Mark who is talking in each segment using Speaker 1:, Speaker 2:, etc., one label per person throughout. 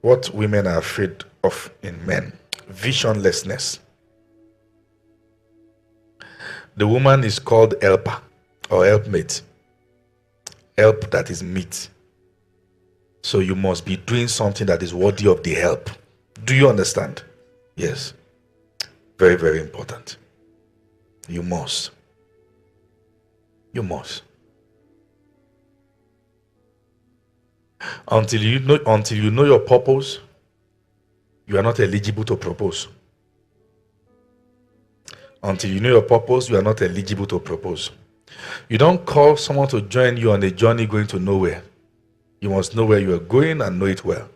Speaker 1: What women are afraid of in men: visionlessness. The woman is called helper or helpmate. Help that is meet. So you must be doing something that is worthy of the help. Do you understand? Yes. Very, very important. You must. You must. Until you know your purpose, you are not eligible to propose. Until you know your purpose, you are not eligible to propose. You don't call someone to join you on a journey going to nowhere. You must know where you are going and know it well.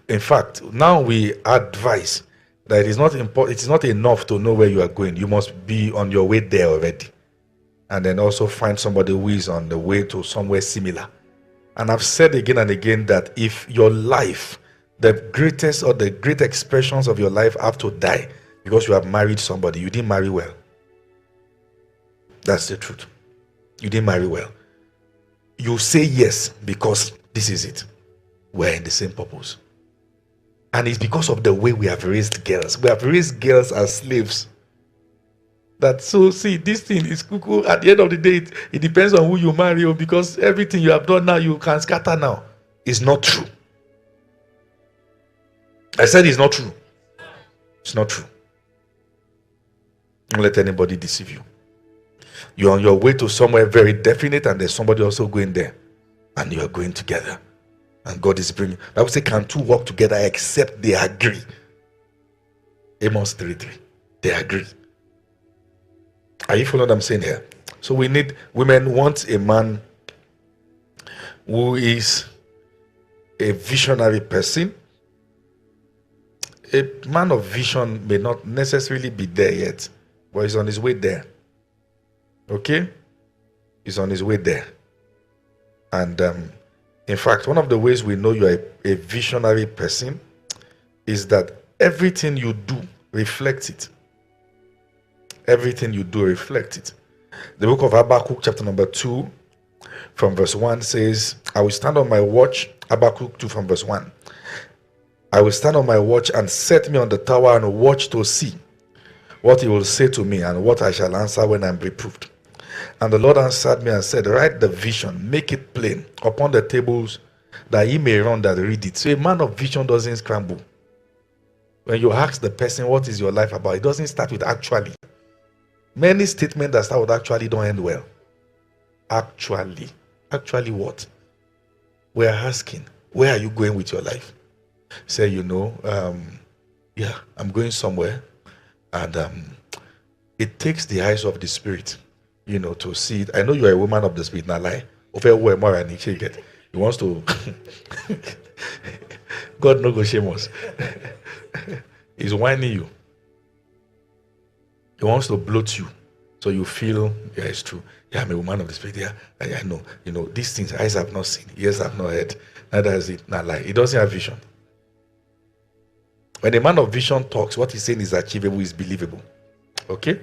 Speaker 1: In fact, now we advise that it is not important. It is not enough to know where you are going. You must be on your way there already, and then also find somebody who is on the way to somewhere similar. And I've said again and again that if your life, the greatest or the great expressions of your life, have to die because you have married somebody, you didn't marry well. That's the truth. You didn't marry well. You say yes because this is it. We're in the same purpose. And it's because of the way we have raised girls. We have raised girls as slaves. That, so see, this thing is cuckoo. At the end of the day, it depends on who you marry, because everything you have done now, you can scatter now. It's not true. I said it's not true. It's not true. Don't let anybody deceive you. You're on your way to somewhere very definite, and there's somebody also going there, and you are going together. And God is bringing. I would say, can two walk together except they agree? Amos 3:3. They agree. Are you following what I'm saying here? So women want a man who is a visionary person. A man of vision may not necessarily be there yet, but he's on his way there. Okay? He's on his way there. And in fact, one of the ways we know you're a visionary person is that everything you do reflects it. Everything you do reflects it. The book of Habakkuk, chapter number 2, from verse 1 says, I will stand on my watch. Habakkuk 2 from verse 1. I will stand on my watch and set me on the tower and watch to see what he will say to me and what I shall answer when I am reproved. And the Lord answered me and said, write the vision, make it plain upon the tables, that he may run that read it. So a man of vision doesn't scramble. When you ask the person, what is your life about? It doesn't start with actually. Many statements that start with actually don't end well. Actually. Actually what? We're asking, where are you going with your life? Say, yeah, I'm going somewhere. And it takes the eyes of the spirit, to see it. I know you're a woman of the spirit, not lie. He wants to. God no go shame us. He's whining you. He wants to bloat you, so you feel, yeah, it's true. Yeah, I'm a woman of the spirit. Yeah, I know. These things eyes have not seen, ears have not heard, neither has it not lie. He doesn't have vision. When a man of vision talks, what he's saying is achievable, is believable. Okay?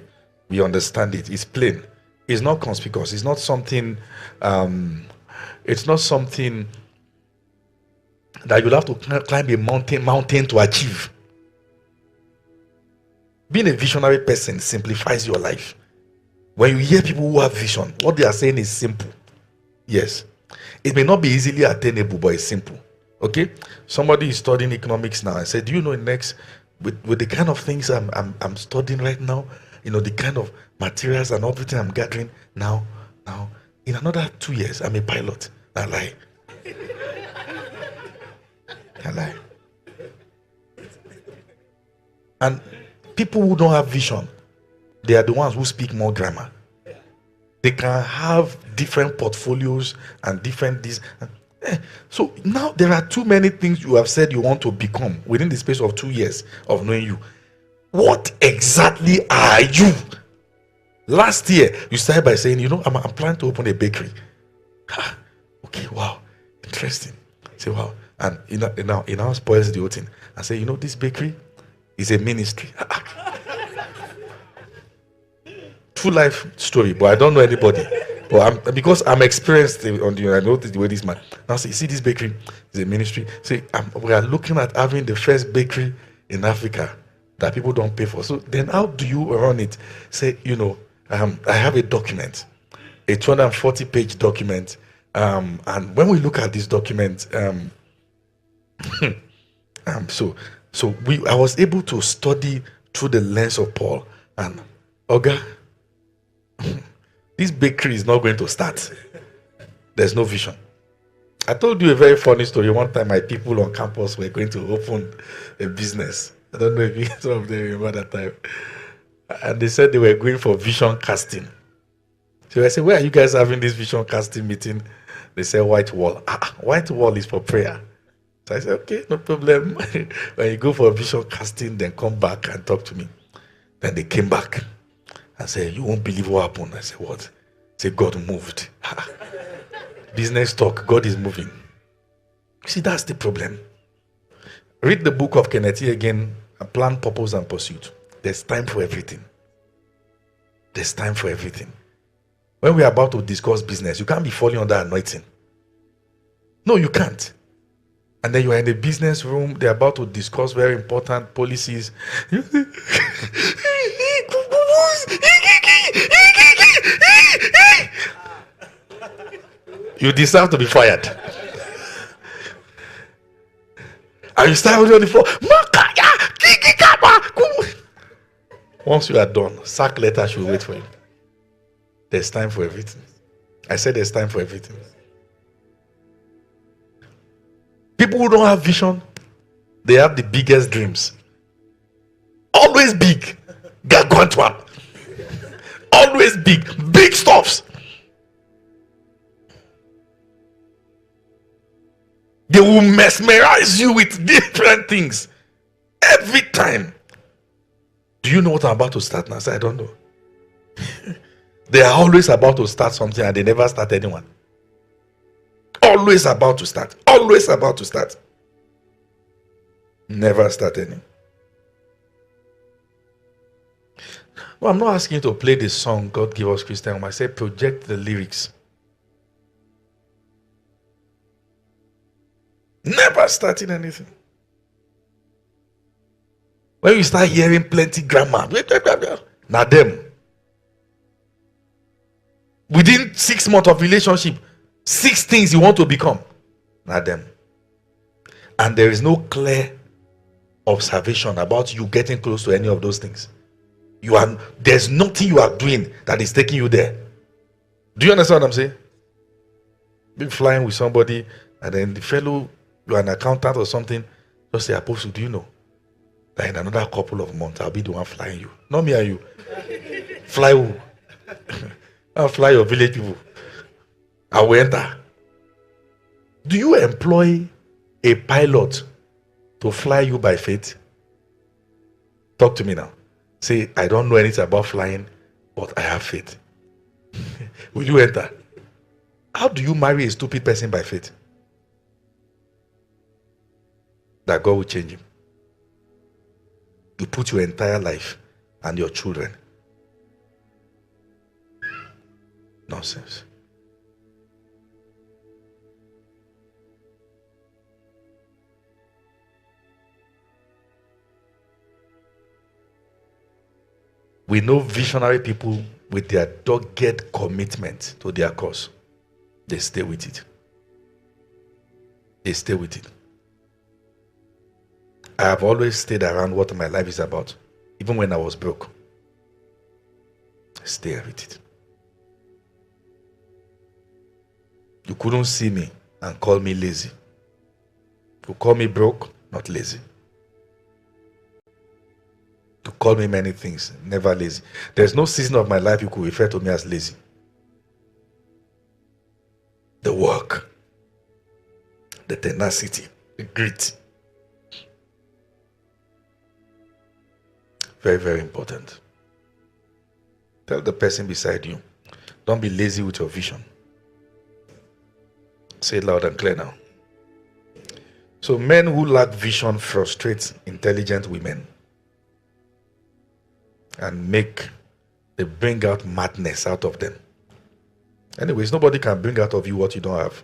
Speaker 1: We understand it. It's plain. It's not conspicuous. It's not something. It's not something that you'll have to climb a mountain to achieve. Being a visionary person simplifies your life. When you hear people who have vision, what they are saying is simple. Yes. It may not be easily attainable, but it's simple. Okay? Somebody is studying economics now. I said, do you know next, with the kind of things I'm studying right now, the kind of materials and everything I'm gathering now, in another 2 years, I'm a pilot. I lie. I lie. And people who don't have vision, they are the ones who speak more grammar. They can have different portfolios and different this. So now there are too many things you have said you want to become within the space of 2 years of knowing you. What exactly are you? Last year, you started by saying, I'm planning to open a bakery. Okay, wow, interesting. Say, wow. And it now spoils the whole thing. I say, this bakery is a ministry. True life story, but I don't know anybody Well, because I'm experienced on the, I know the way this man. Now see this bakery is a ministry. See, we are looking at having the first bakery in Africa that people don't pay for. So then how do you run it? Say, I have a document, a 240-page document. And when we look at this document, I was able to study through the lens of Paul and Oga. This bakery is not going to start. There's no vision. I told you a very funny story. One time, my people on campus were going to open a business. I don't know if some of them remember that time. And they said they were going for vision casting. So I said, where are you guys having this vision casting meeting? They said, White Wall. White Wall is for prayer. So I said, okay, no problem. When you go for vision casting, then come back and talk to me. Then they came back. I said, you won't believe what happened. I said, what? I said, God moved. Business talk, God is moving. See, that's the problem. Read the book of Kenneth again, Plan, Purpose, and Pursuit. There's time for everything. There's time for everything. When we are about to discuss business, you can't be falling under anointing. No, you can't. And then you are in the business room, they're about to discuss very important policies. You deserve to be fired. And you start on the floor. Once you are done, sack letter should wait for you. There's time for everything. I said there's time for everything. People who don't have vision, they have the biggest dreams. Always big. Gargantuan. Always big. Big stuffs. They will mesmerize you with different things. Every time. Do you know what I'm about to start now? I said, I don't know. They are always about to start something and they never start anyone. Always about to start. Always about to start. Never start any. No, I'm not asking you to play the song God Give Us Christian Home. I say project the lyrics. Never starting anything. When you start hearing plenty grammar, now them. Within 6 months of relationship, 6 things you want to become. Now them. And there is no clear observation about you getting close to any of those things. There's nothing you are doing that is taking you there. Do you understand what I'm saying? Be flying with somebody, and then the fellow, you're an accountant or something, just say, Apostle, do you know that in another couple of months I'll be the one flying you? Not me and you. Fly who? I'll fly your village people. I will enter. Do you employ a pilot to fly you by faith? Talk to me now. Say, I don't know anything about flying, but I have faith. Will you enter? How do you marry a stupid person by faith? That God will change him. You put your entire life and your children. Nonsense. We know visionary people with their dogged commitment to their cause. They stay with it. They stay with it. I have always stayed around what my life is about, even when I was broke. I stay with it. You couldn't see me and call me lazy. You call me broke, not lazy. You call me many things, never lazy. There's no season of my life you could refer to me as lazy. The work, the tenacity, the grit. Very, very important. Tell the person beside you, don't be lazy with your vision. Say it loud and clear now. So men who lack vision frustrate intelligent women and they bring out madness out of them. Anyways, nobody can bring out of you what you don't have.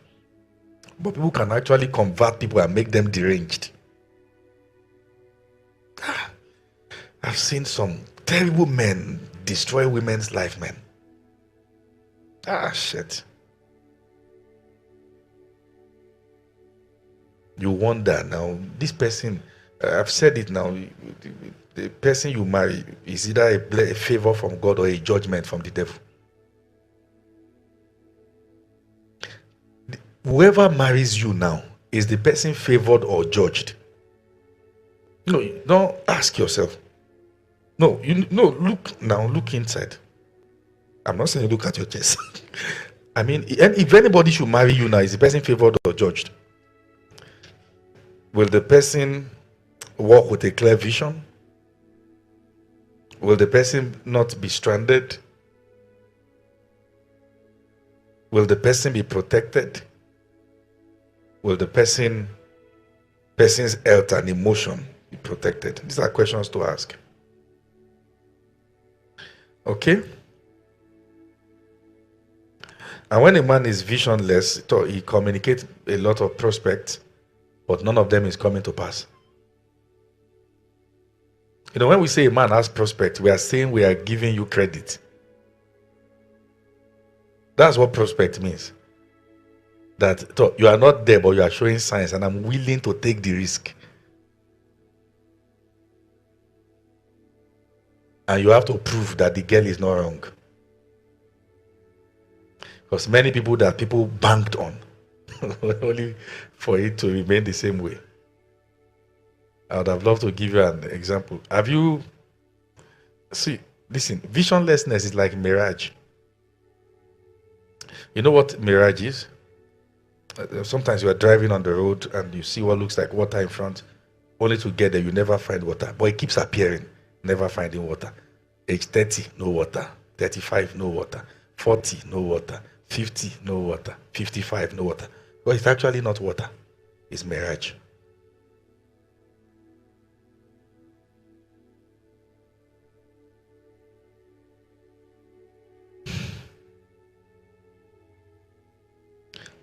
Speaker 1: But people can actually convert people and make them deranged. I've seen some terrible men destroy women's life, man. Shit. You wonder now, this person, I've said it now, the person you marry is either a favor from God or a judgment from the devil. Whoever marries you now, is the person favored or judged? No, don't ask yourself. No, look inside. I'm not saying look at your chest. I mean, if anybody should marry you now, is the person favored or judged? Will the person walk with a clear vision? Will the person not be stranded? Will the person be protected? Will the person's health and emotion be protected? These are questions to ask. Okay? And when a man is visionless, he communicates a lot of prospects, but none of them is coming to pass. You know, when we say a man has prospect, we are saying we are giving you credit. That's what prospect means. That you are not there, but you are showing signs, and I'm willing to take the risk. And you have to prove that the girl is not wrong. Because many people that people banked on, only for it to remain the same way. I would have loved to give you an example. Listen, visionlessness is like mirage. You know what mirage is? Sometimes you are driving on the road and you see what looks like water in front, only to get there, you never find water. But it keeps appearing, never finding water. Age 30, no water. 35, no water. 40, no water. 50, no water. 55, no water. But it's actually not water. It's mirage.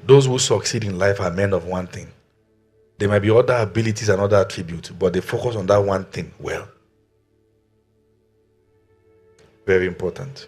Speaker 1: Those who succeed in life are men of one thing. There might be other abilities and other attributes, but they focus on that one thing well. Very important.